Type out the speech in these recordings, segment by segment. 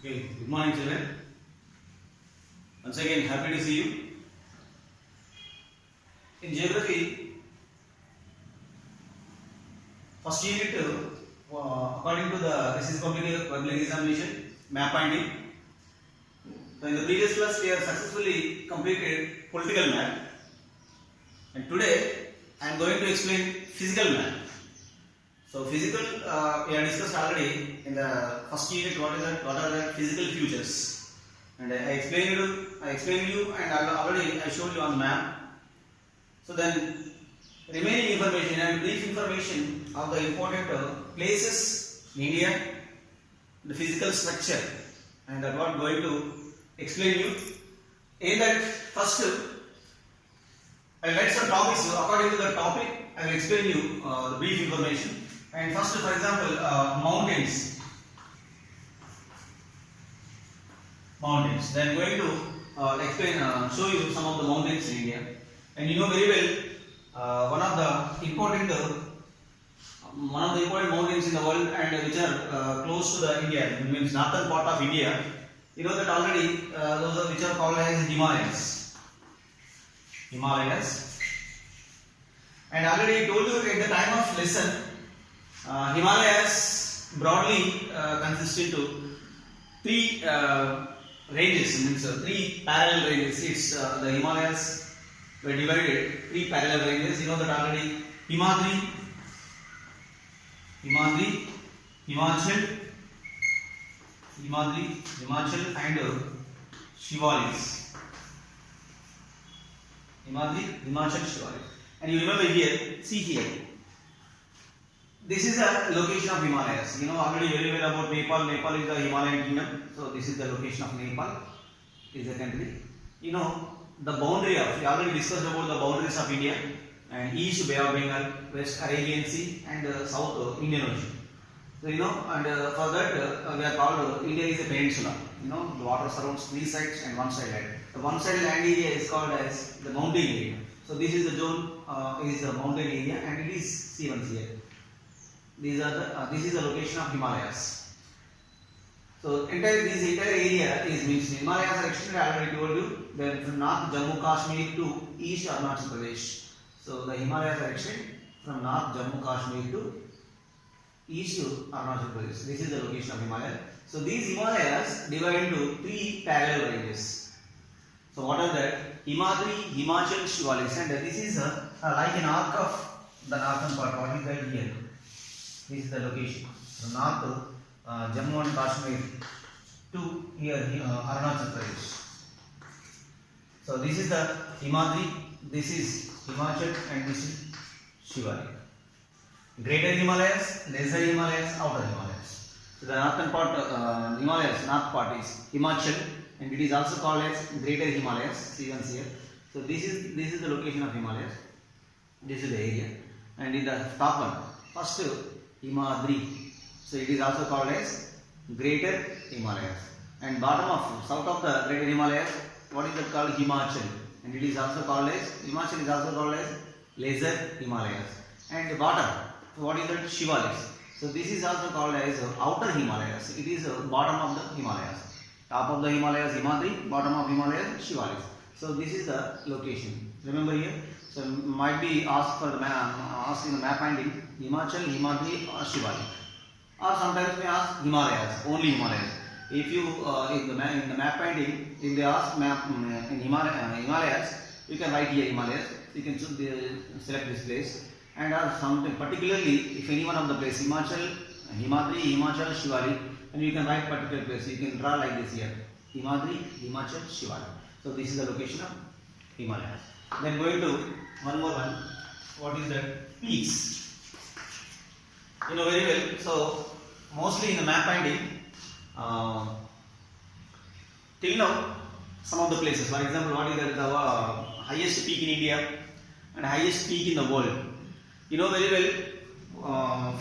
Okay, good morning children. Once again, happy to see you. In geography, first unit, according to this is public examination, map finding. So in the previous class, we have successfully completed political map, and today I am going to explain physical map. So physical, we have discussed already in the first unit. What are the physical features? And I explained you, and already I showed you on the map. So then, remaining information and brief information of the important places in India, the physical structure, and that what I'm going to explain you. In that first, I will write some topics according to the topic. I will explain you the brief information. And first, for example, mountains. Then going to explain, show you some of the mountains in India. And you know very well, one of the important mountains in the world, and which are close to the India, means northern part of India. You know that already. Those are which are called as Himalayas. And already told you at the time of lesson, Himalayas broadly consist into three ranges, means three parallel ranges. It's the Himalayas were divided three parallel ranges. You know that already. Himachal, and Shivalis. Himachal, Shivalis. And you remember here, see here. This is a location of Himalayas. You know already very well about Nepal. Nepal is the Himalayan kingdom. So this is the location of Nepal. Is a country. You know the boundary of. We already discussed about the boundaries of India, and east Bay of Bengal, west Arabian Sea, and south Indian Ocean. So you know, and for that we are called India is a peninsula. You know the water surrounds three sides and one side land. The one side land area is called as the mountain area. So this is the zone is the mountain area, and it is C1 here. These are the this is the location of Himalayas. So this entire area is means Himalayas are extended. I already told you. Then from north Jammu Kashmir to east Arunachal Pradesh. So the Himalayas are extended from north Jammu Kashmir to east Arunachal Pradesh. This is the location of Himalaya. So these Himalayas divide into three parallel ranges. So what are that? Himadri, Himachal, Shivalis, and this is like an arc of the northern part. What is that here? This is the location. From north to Jammu and Kashmir to here Arunachal Pradesh. So this is the Himadri, this is Himachal, and this is Shivalik. Greater Himalayas, lesser Himalayas, outer Himalayas. So the northern part, Himalayas, north part is Himachal, and it is also called as Greater Himalayas. See once here. So this is the location of Himalayas. This is the area, and in the top one, first Himadri. So it is also called as Greater Himalayas. And bottom of south of the Greater Himalayas, what is that called? Himachal, and it is also called as Himachal is also called as Lesser Himalayas. And the bottom, what is that? Shivalis. So this is also called as outer Himalayas. It is bottom of the Himalayas. Top of the Himalayas Himadri, bottom of Himalayas Shivalis. So this is the location. Remember here. So might be asked for the asked in the map finding Himachal, Himadri, or Shivalik. Or sometimes we ask Himalayas, only Himalayas. If you in the map finding, if they ask map in Himalayas, you can write here Himalayas. You can select this place, and something particularly if any one of the place Himachal, Himadri, Himachal, Shivalik, and you can write particular place. You can draw like this here: Himadri, Himachal, Shivalik. So this is the location of Himalayas. Then going to one more one. What is that? Peaks. You know very well. So mostly in the map finding, till now some of the places. For example, what is the highest peak in India and highest peak in the world? You know very well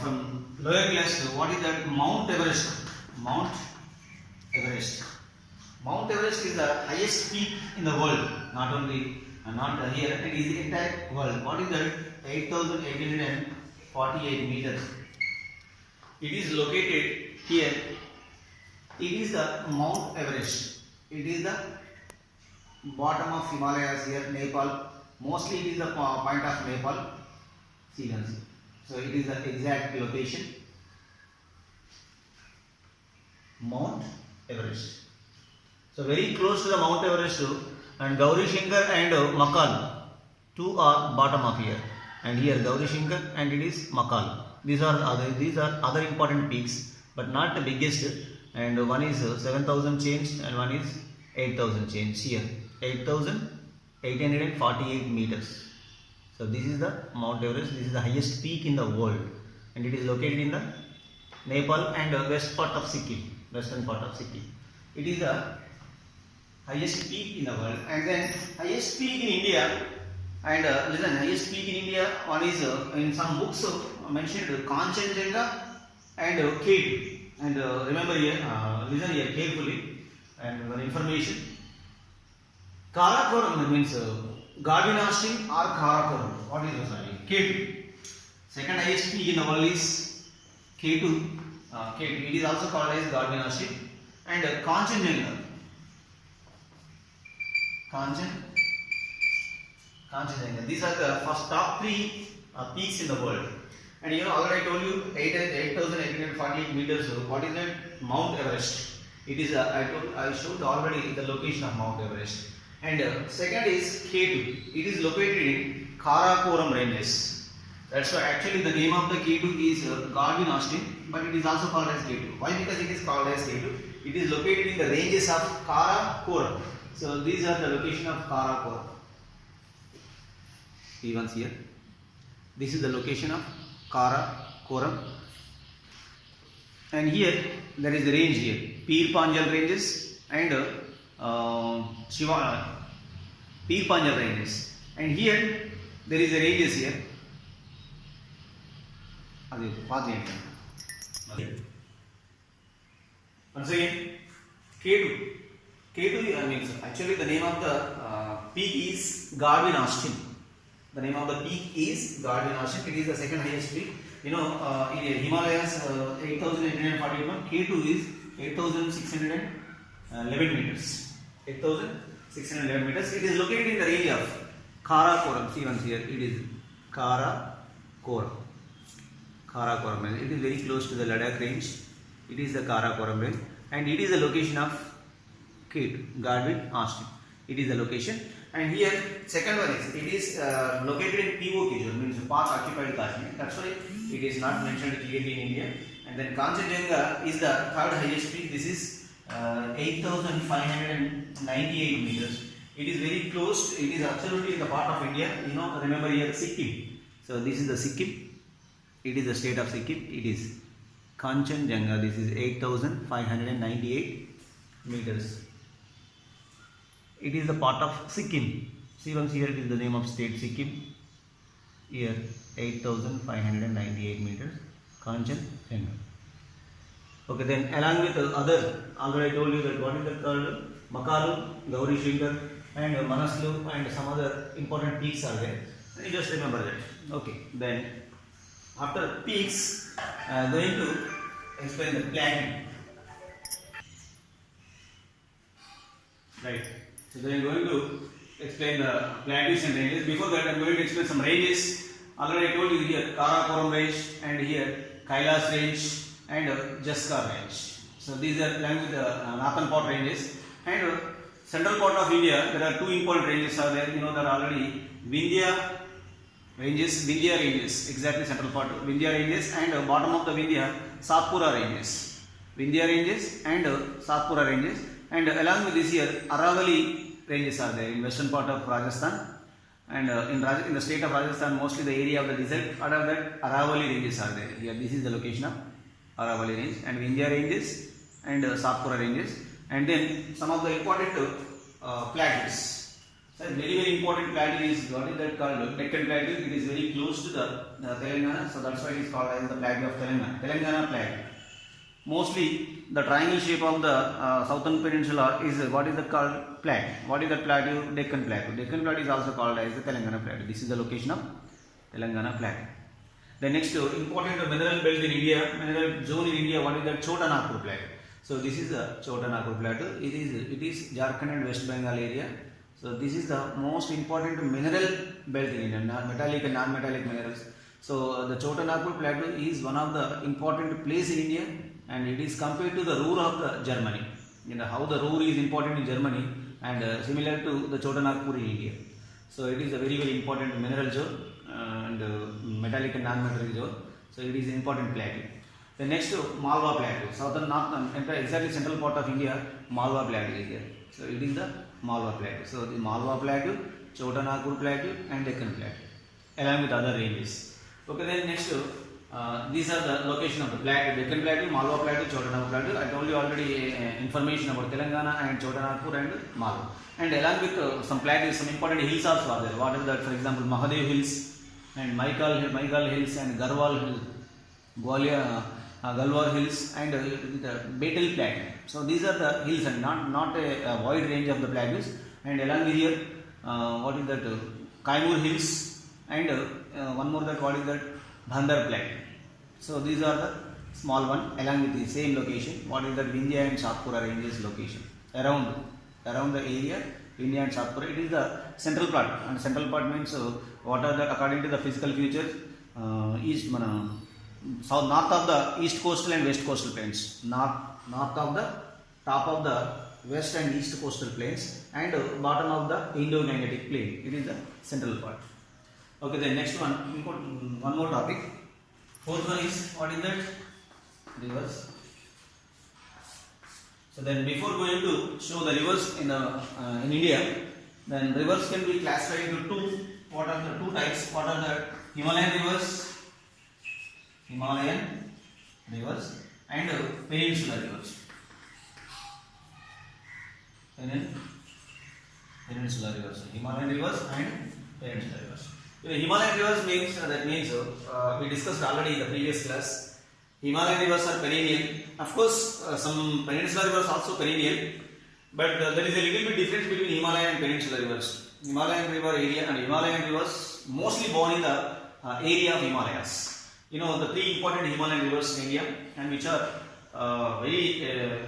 from lower class. What is that? Mount Everest. Mount Everest. Mount Everest is the highest peak in the world. Not only not here, it is the entire world. What is that? 8,848 meters. It is located here it is the Mount Everest. It is the bottom of Himalayas here, Nepal. Mostly it is the point of Nepal. See, so it is the exact location. Mount Everest. So very close to the Mount Everest too, and Gauri Shankar and Makal, two are bottom of here, and here Gauri Shankar and it is Makal. These are other important peaks, but not the biggest. And one is 7,000 change, and one is 8,000 change. Here 8,848 meters. So this is the Mount Everest. This is the highest peak in the world, and it is located in the Nepal and west part of Sikkim, western part of Sikkim. It is the highest peak in the world. And then highest peak in India, and listen, highest peak in India, one is in some books mentioned Kanchenjunga and K2. And remember here, listen here carefully, and one information. Karakoram means Godwin Austen or Karakoram. What is the sorry? K2. Second highest peak in the world is K2. K2. It is also called as Godwin Austen. And Kanchenjunga. Kanchenjunga. These are the first top three peaks in the world. And you know, already I told you 8,848 meters. What is that? Mount Everest. It is I showed already the location of Mount Everest. And second is K2. It is located in Karakoram ranges. That's why actually the name of the K2 is Godwin Austen, but it is also called as K2. Why? Because it is called as K2. It is located in the ranges of Karakoram. So these are the location of Karakoram. See once here. This is the location of Karakoram. And here there is a range here. Pir Panjal ranges and Pir Panjal ranges. And here there is a ranges here. Once again, K2. K2 means actually the name of the peak is Godwin Austen. The name of the peak is Godwin Austen. It is the second highest peak. You know, in Himalayas 8,841. K2 is 8,611 meters. 8,611 meters. It is located in the range of Karakoram. See once here. It is Karakoram. Karakoram. It is very close to the Ladakh range. It is the Karakoram range, and it is the location of K2, Godwin Austen. It is the location. And here second one is, it is located in POK zone, means Pak occupied Kashmir. That's why it is not mentioned clearly in India. And then Kanchenjunga is the third highest peak. This is 8,598 meters. It is very close. It is absolutely in the part of India. You know, remember here Sikkim. So this is the Sikkim. It is the state of Sikkim. It is Kanchenjunga. This is 8,598 meters. It is the part of Sikkim. See once here, it is the name of state Sikkim. Here 8,598 meters. Kanchenjunga. Okay, then along with other, already I told you that what is that called? Makalu, Gauri Shankar, and Manaslu, and some other important peaks are there. You just remember that. Okay, then after peaks, going to explain the plateau. Right. So then I am going to explain the plateaus and ranges. Before that, I am going to explain some ranges. Already I told you here Karakoram range, and here Kailas range and Jaskar range. So these are along with the northern part ranges. And central part of India, there are two important ranges are there. You know, there are already Vindhya ranges, exactly central part Vindhya ranges, and bottom of the Vindhya Satpura ranges. Vindhya ranges and Satpura ranges. And along with this here Aravalli ranges are there in western part of Rajasthan, and in the state of Rajasthan mostly the area of the desert. Out of that Aravalli ranges are there. Here this is the location of Aravalli range, and Vindhya ranges and Satpura ranges. And then some of the important plateaus. So very important plateau is, what is that called? Deccan Plateau. It is very close to the Telangana, so that's why it is called as the plateau of Telangana. Telangana plateau. Mostly the triangle shape of the southern peninsula is what is the called plateau. What is that plateau? Deccan Plateau. Deccan Plateau is also called as the Telangana Plateau. This is the location of Telangana Plateau. The next important mineral belt in India, mineral zone in India, what is that? Chota Nagpur Plateau. So this is the Chota Nagpur plateau. It is Jharkhand and West Bengal area. So this is the most important mineral belt in India, metallic and non-metallic minerals. So the Chota Nagpur plateau is one of the important place in India, and it is compared to the Ruhr of the Germany. You know how the Ruhr is important in Germany, and similar to the Chota Nagpur in India. So it is a very important mineral zone and metallic and non-metallic zone. So it is an important plateau. The next Malwa plateau, southern north, exactly central part of India, Malwa plateau is there. So it is the Malwa plateau. So the Malwa plateau, Chota Nagpur plateau, and Deccan plateau, along with other ranges. Okay, then next, these are the location of the plateau: Deccan plateau, Malwa plateau, Chota Nagpur plateau. I told you already information about Telangana and Chota Nagpur and Malwa. And along with some plateaus, some important hills also are there. What is that? For example, Mahadev Hills and Maikal Hills and Garhwal Hills, Galwar Hills, and the Betel Plateau. So these are the hills and not a wide range of the plateaus. And along with here, what is that? Kaimur Hills, and one more, that what is that? Bhandar Plateau. So these are the small one along with the same location. What is that? Vindhya and Satpura ranges location around the area. Vindhya and Satpura. It is the central part, and central part means what are the, according to the physical features, south, north of the east coastal and west coastal plains, north of the top of the west and east coastal plains, and bottom of the Indo-Gangetic plain. It is the central part. Okay, then next one, we got one more topic. Fourth one is, what is that? Rivers. So then, before going to show the rivers in India, then rivers can be classified into two. What are the two types? What are the Himalayan rivers and peninsular rivers. Peninsular rivers, Himalayan rivers and peninsular rivers. Himalayan rivers means we discussed already in the previous class. Himalayan rivers are perennial. Of course, some peninsular rivers also perennial, but there is a little bit difference between Himalayan and peninsular rivers. Himalayan river area and Himalayan rivers mostly born in the area of Himalayas. You know the three important Himalayan rivers in India, and which are very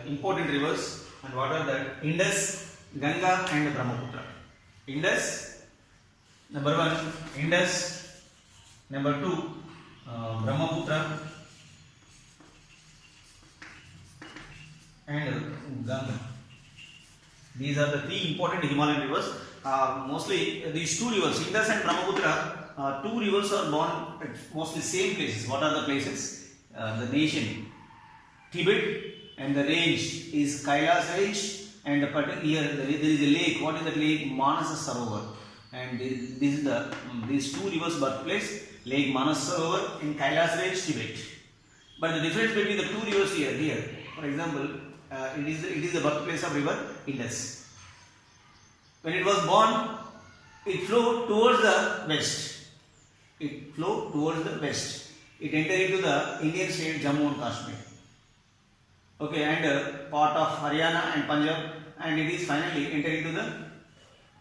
important rivers. And what are that? Indus, Ganga, and Brahmaputra. Indus, number one, Indus. Number two, Brahmaputra, and Ganga. These are the three important Himalayan rivers. Mostly these two rivers, Indus and Brahmaputra, two rivers are born at mostly same places. What are the places? The nation Tibet, and the range is Kailas range, and here there is a lake. What is that lake? Manas Sarovar. And these two rivers birthplace, Lake Manas Sarovar in Kailas range, Tibet. But the difference between the two rivers here, for example, it is the birthplace of river Indus. When it was born, it flowed towards the west. It entered into the Indian state Jammu and Kashmir. Okay, and part of Haryana and Punjab, and it is finally entered into the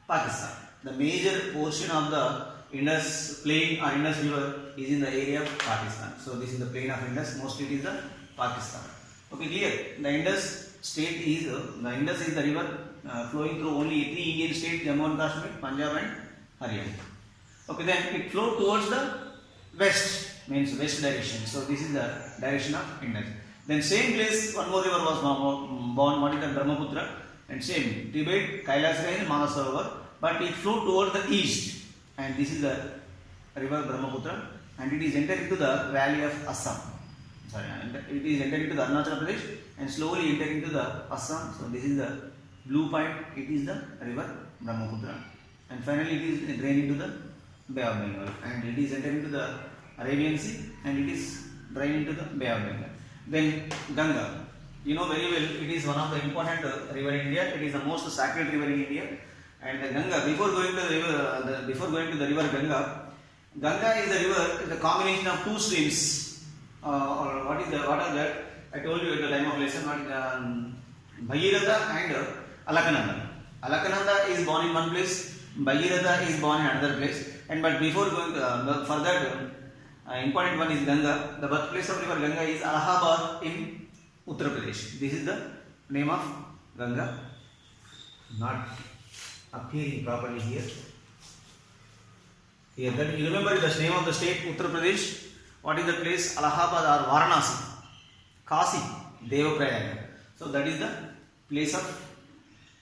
Pakistan. The major portion of the Indus plain or Indus river is in the area of Pakistan. So this is the plain of Indus. Mostly it is the Pakistan. Okay, clear? The Indus is the river flowing through only three Indian states: Jammu and Kashmir, Punjab, and Haryana. Okay, then it flowed towards the west, means west direction. So this is the direction of Indus. Then same place, one more river was born. What is the Brahmaputra? And same Tibet, Kailas range, Manas Sarovar, but it flowed towards the east. And this is the river Brahmaputra, and it is entered into the valley of Assam. It is entered into the Arunachal Pradesh and slowly entered into the Assam. So this is the blue point. It is the river Brahmaputra, and finally it is drained into the Bay of Bengal, and it is entered into the Arabian Sea, and it is drained into the Bay of Bengal. Then Ganga, you know very well, it is one of the important river in India. It is the most sacred river in India. And the Ganga, before going to the river Ganga, Ganga is the river, is a combination of two streams. What are that? I told you at the time of lesson. Bhagiratha and Alakananda. Alakananda is born in one place. Bhagiratha is born in another place. But before going for that, important one is Ganga. The birthplace of river Ganga is Allahabad in Uttar Pradesh. This is the name of Ganga. Not appearing properly here. Here, then you remember the name of the state Uttar Pradesh. What is the place? Allahabad or Varanasi, Kasi, Devaprayag. So that is the place of,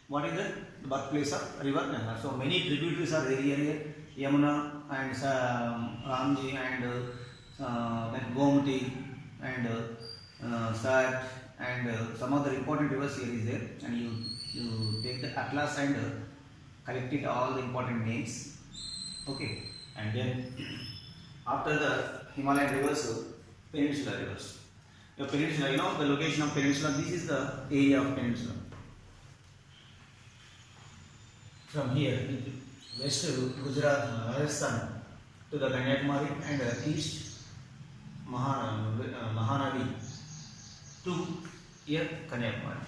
what is the birthplace of river Ganga. So many tributaries are there here. Yamuna and Ramji and then Gomti and Sat and some other important rivers here is there, and you take the atlas and collect it all the important names. Okay, and then after the Himalayan rivers, peninsular rivers. Your peninsula, you know the location of peninsula. This is the area of peninsula. From here, west to Gujarat, Rajasthan to the Kanyakumari and east Mahanadi to here Kanyakumari.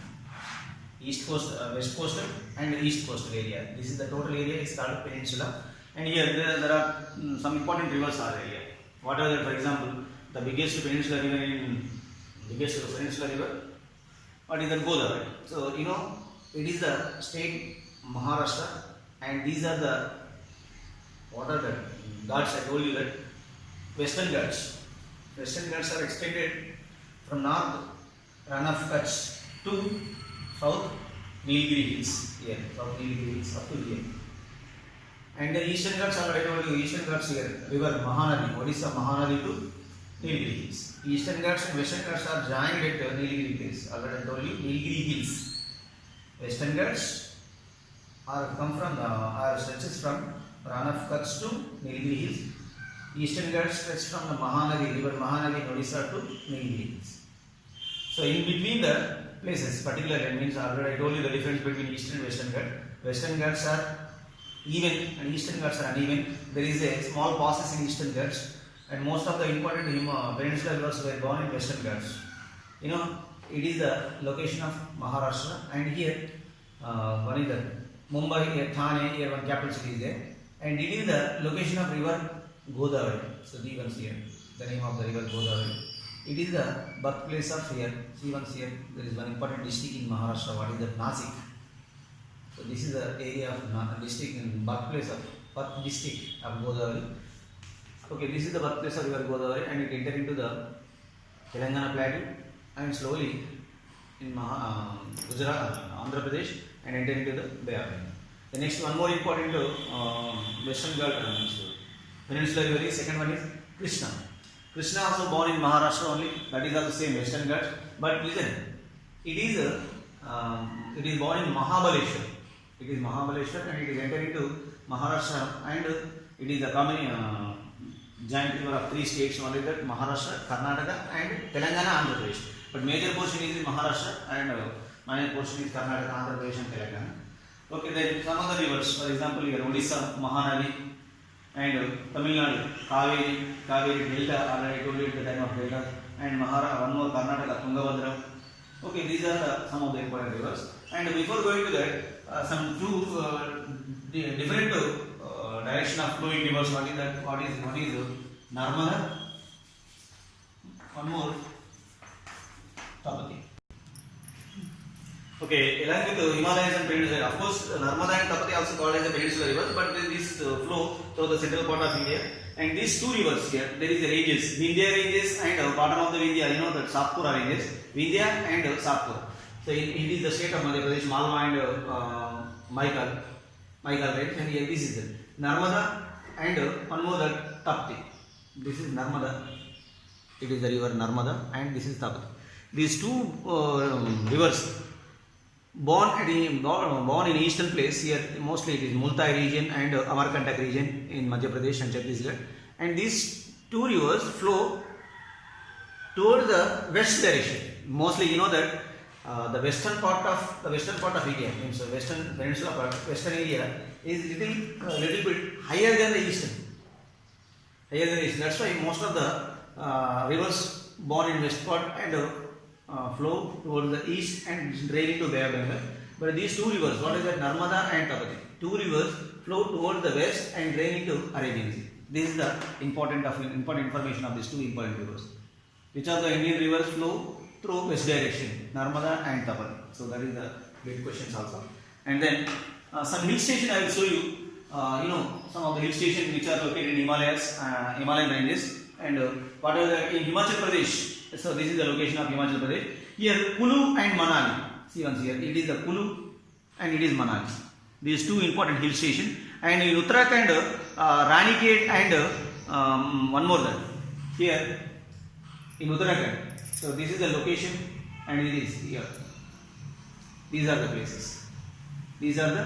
East coast, west coastal and east coastal area. This is the total area is called peninsula. And here there are some important rivers are here. What are they? For example, the biggest peninsula river what is the Godavari? So you know it is the state Maharashtra, and these are the, what are the Ghats? I told you that Western Ghats. Western Ghats are extended from north Rann of Kutch to south Nilgiri Hills. Here, south Nilgiri Hills up to here. And the Eastern Ghats, I told you, Eastern Ghats here, river Mahanadi, Odisha Mahanadi to Nilgiri Hills. Eastern Ghats and Western Ghats are joined at Nilgiri Hills. Already I told you, Nilgiri Hills. Western Ghats are stretches from Rann of Kutch to Nilgiri Hills. Eastern Ghats stretch from the Mahanadi, river Mahanadi in Odisha to Nilgiri Hills. So in between the places, particularly means already I told you the difference between Eastern and Western Ghats. Western Ghats are even and Eastern Ghats are uneven. There is a small passes in Eastern Ghats, and most of the important peninsular rivers were born in Western Ghats. You know, it is the location of Maharashtra, and here one is the Mumbai, Thane, here one capital city is there, and it is the location of river Godavari. So see once here, the name of the river Godavari. It is the birthplace of here. See once here, there is one important district in Maharashtra. What is that? Nasik. So this is the area of district and birthplace of district of Godavari. Okay, this is the birthplace of river Godavari, and it entered into the Telangana plateau and slowly in Gujarat, Andhra Pradesh, and entered into the Bay of Bengal. The next one more important Western Ghats peninsular river is second one is Krishna. Krishna also born in Maharashtra only. That is also same Western Ghats. But listen, it is born in Mahabaleshwar. It is Mahabaleshwar, and it is entered into Maharashtra, and it is a common giant river of three states. One is that Maharashtra, Karnataka, and Telangana, Andhra Pradesh. But major portion is in Maharashtra, and minor portion is Karnataka, Andhra Pradesh, and Telangana. Okay, then some other rivers, for example, here Odisha, Mahanadi, and Tamil Nadu, Kaveri Delta, already told you at the time of Delta, and one more Karnataka, Tungabhadra. Okay, these are some of the important rivers. And before going to that, some two different direction of flowing rivers. What is that? What is Narmada? One more, Tapati. Okay, along with the Himalayas and Peninsula, of course, Narmada and Tapati also called as a peninsular rivers, but this flow through the central part of India. And these two rivers here, there is the ranges, Vindhya ranges and bottom of the Vindhya, you know the Satpura ranges, Vindhya and Satpura. So it is the state of Madhya Pradesh, Malwa and Maikal range, and here this is the Narmada and one more the Tapti. This is Narmada. It is the river Narmada, and this is Tapti. These two rivers born in eastern place here, mostly it is Multai region and Amarkantak region in Madhya Pradesh and Chhattisgarh, and these two rivers flow towards the west direction. Mostly, you know that the western part of India, means the western peninsula part, western area is little bit higher than the eastern. That's why most of the rivers born in west part and flow towards the east and drain into Bay of Bengal. But these two rivers, what is that? Narmada and Tapati. Two rivers flow towards the west and drain into Arabian Sea. This is the important information of these two important rivers. Which of the Indian rivers flow through west direction, Narmada and Tapal. So that is the big questions also. And then some hill station I will show you. Some of the hill stations which are located in Himalayas, Himalayan ranges, and what are the in Himachal Pradesh. So this is the location of Himachal Pradesh. Here Kulu and Manali. See once here, it is the Kulu and it is Manali. These two important hill stations. And in Uttarakhand, Ranikhet and one more there. Here in Uttarakhand. So this is the location and it is here. These are the places. These are the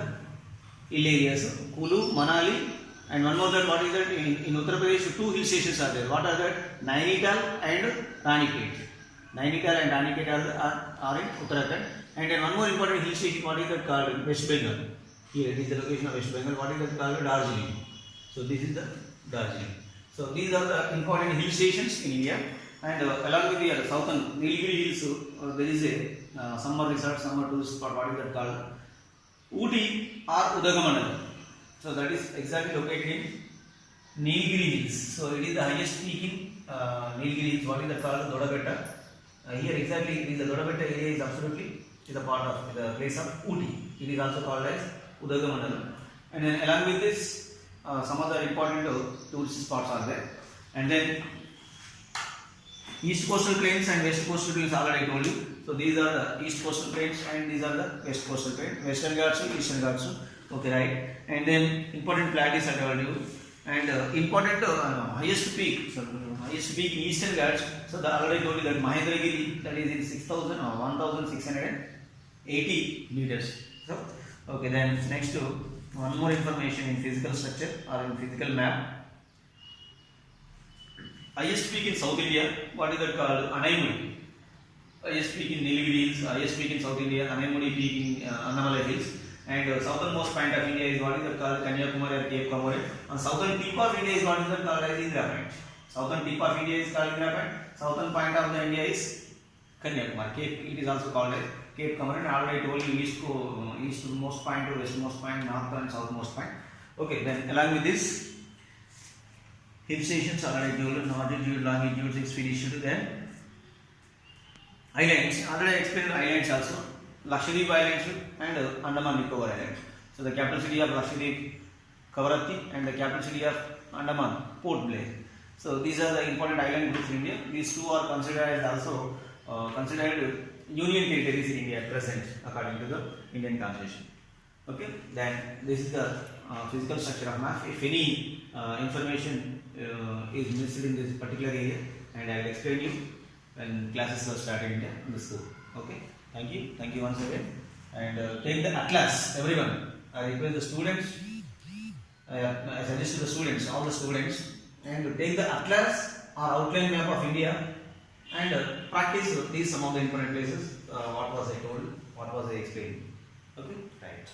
hill areas. Kulu, Manali, and one more that what is that in Uttar Pradesh two hill stations are there. What are that? Nainital and Ranikhet. Nainital and Ranikhet are in Uttarakhand. And then one more important hill station, what is that called? West Bengal. Here it is the location of West Bengal. What is that called? Darjeeling. So this is the Darjeeling. So these are the important hill stations in India. And along with the southern Nilgiri hills, there is a summer resort, summer tourist spot. What is that called? Ooty or Udagamandalam. So that is exactly located in Nilgiri hills. So it is the highest peak in Nilgiri hills. What is that called? Dodabetta. Here exactly it is the Dodabetta area is absolutely is a part of the place of Ooty. It is also called as Udagamandalam. And then along with this, some other important tourist spots are there. And then east coastal plains and west coastal plains already I told you. So these are the east coastal plains and these are the west coastal plains. Western Ghats, Eastern Ghats. Okay, right. And then important plateaus I told you. And important highest peak. So highest peak in Eastern Ghats. So the already told you that Mahendragiri, that is in 6,000 or 1,680 meters. So okay, then next to one more information in physical structure or in physical map. Highest peak in South India, what is that called? Anaimudi. Highest peak in Nilgiri Hills, highest peak in South India, Anaimudi peak in Annamalai Hills. And southernmost point of India is what is that called? Kanyakumari or Cape Comorin. And southern tip of India is what is that called as Indira Point. Southern tip of India is called Indira Point. Southern point of the India is Kanyakumari. It is also called as Cape Comorin. I already told you eastmost point to westmost point, north and southmost point. Okay, then along with this, hill stations already told you, longitude, longitude, expedition, then islands. Already explained islands also. Lakshadweep Islands and Andaman Nicobar Islands. So the capital city of Lakshadweep, Kavaratti, and the capital city of Andaman, Port Blair. So these are the important island groups in India. These two are considered as also considered union territories in India at present according to the Indian Constitution. Okay, then this is the physical structure of map. If any information is missed in this particular area, and I will explain you when classes are started in the school. Okay, thank you once again, and take the atlas, everyone. I request the students, I suggest to the students, all the students, and to take the atlas or outline map of India and practice these some of the important places. What was I told? What was I explaining? Okay, right.